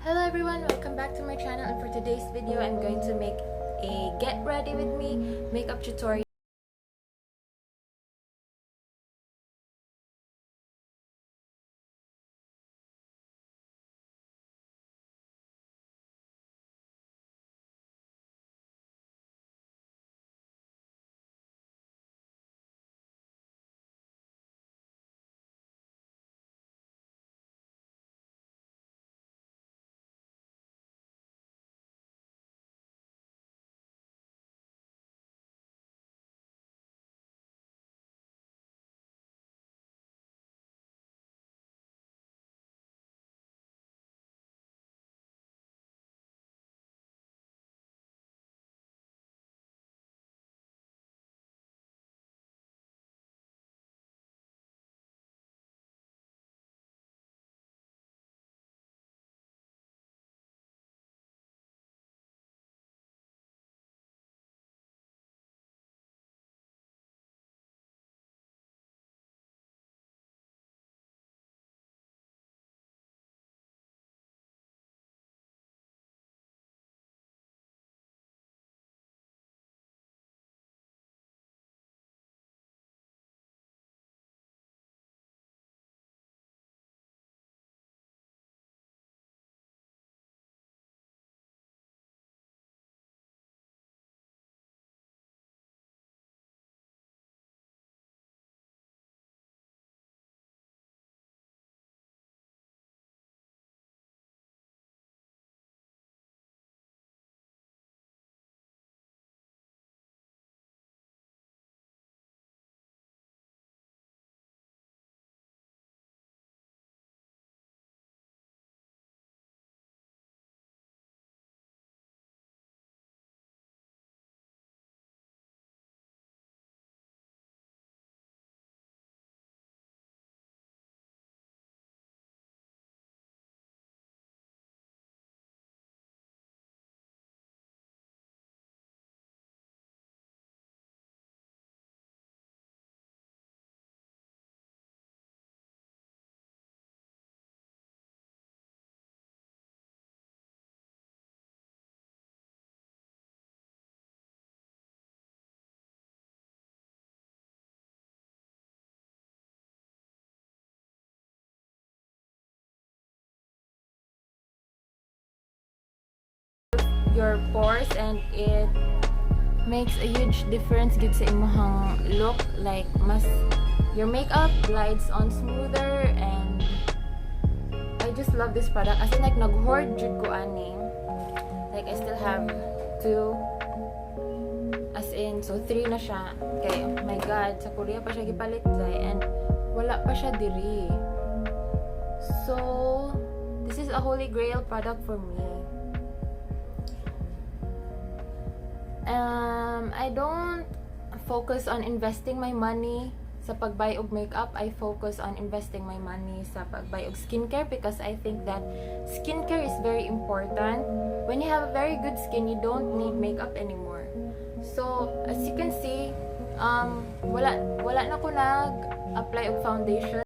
Hello everyone, welcome back to my channel, and for today's video I'm going to make a get ready with me makeup tutorial. Your pores, and it makes a huge difference gid sa imong look, like your makeup glides on smoother, and I just love this product. As in, like, nag-hoard jud ko ani. Like, I still have 2, as in, so 3 na siya. Okay, oh my god, sa Korea pa siya gipalit dai, and wala pa siya diri. So this is a holy grail product for me. I don't focus on investing my money sa pagbay og makeup. I focus on investing my money sa pagbay og skincare, because I think that skincare is very important. When you have a very good skin, you don't need makeup anymore. So as you can see, wala na ko nag-apply og foundation.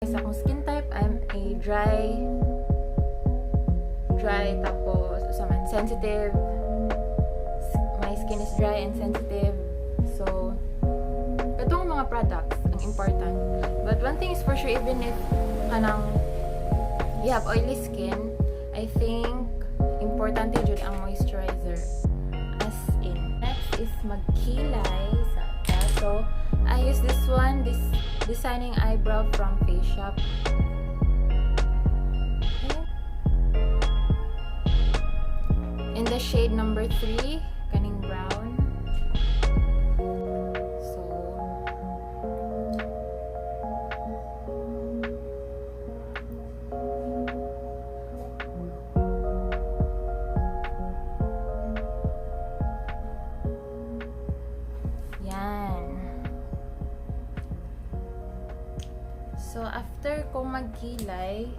Sa akong skin type, I'm a dry tapos sensitive. My skin is dry and sensitive. So, itong mga products ang important. But one thing is for sure, even if you have oily skin, I think importante jud ang moisturizer. As in, next is magkilay sa ta. So, I use this one, this designing eyebrow from Face Shop. In the shade number 3, kaning brown. So, yan. So, after kong magkilay,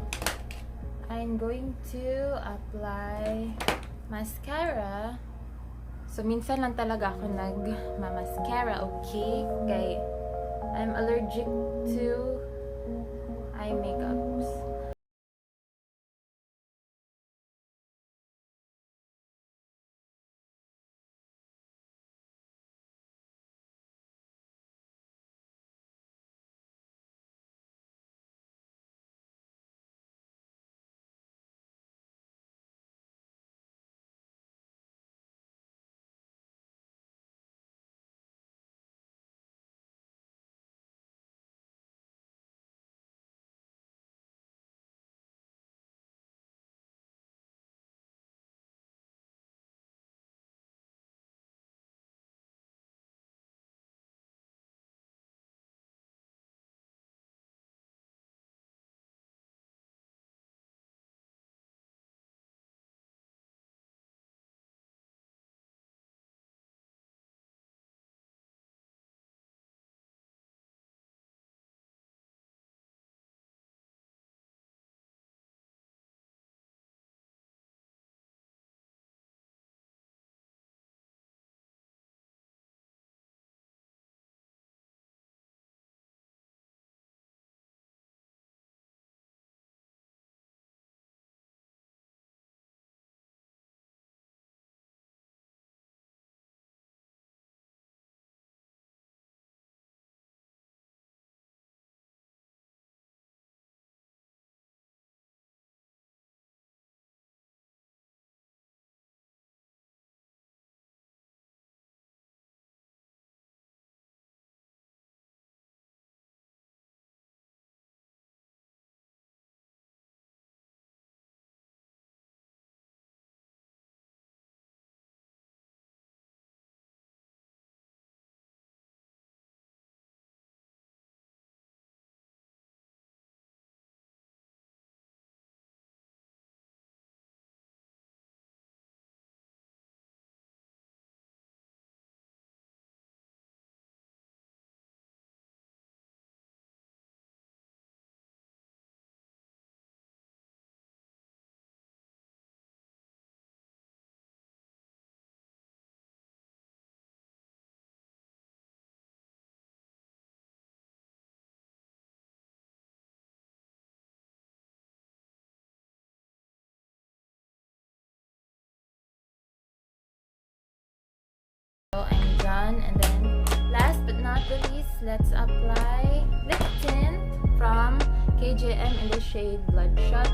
I'm going to apply mascara. So, minsan lang talaga ako nag-mascara, okay? Kaya, I'm allergic to eye makeups. So, I'm done. And then, last but not the least, let's apply lip tint from KJM in the shade Bloodshot.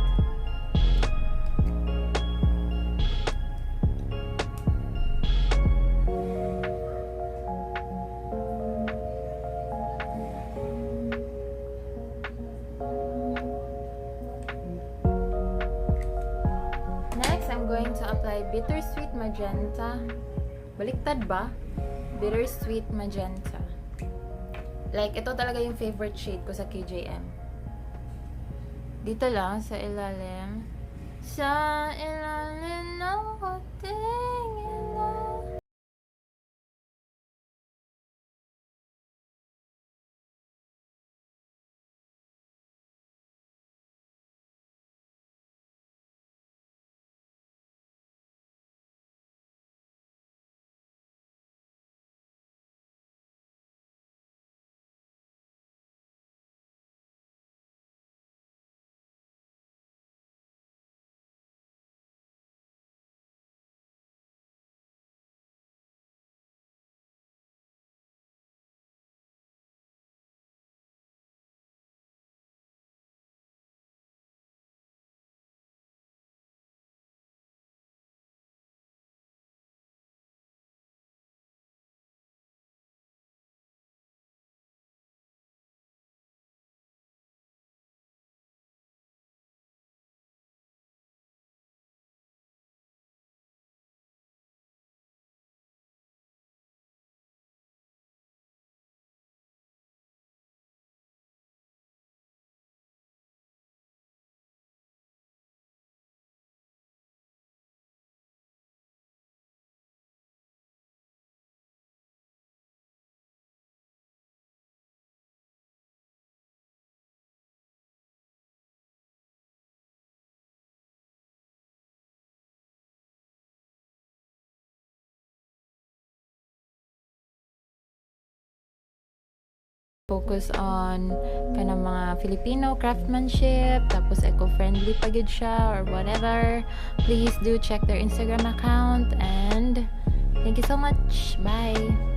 Next, I'm going to apply Bittersweet Magenta. Baliktad ba? Bittersweet Magenta. Like, ito talaga yung favorite shade ko sa KJM. Dito lang, sa ilalim. Sa ilalim ng puting ilaw. focus on kanang mga Filipino craftsmanship, tapos eco-friendly pa gyud siya or whatever. Please do check their Instagram account, and thank you so much. Bye.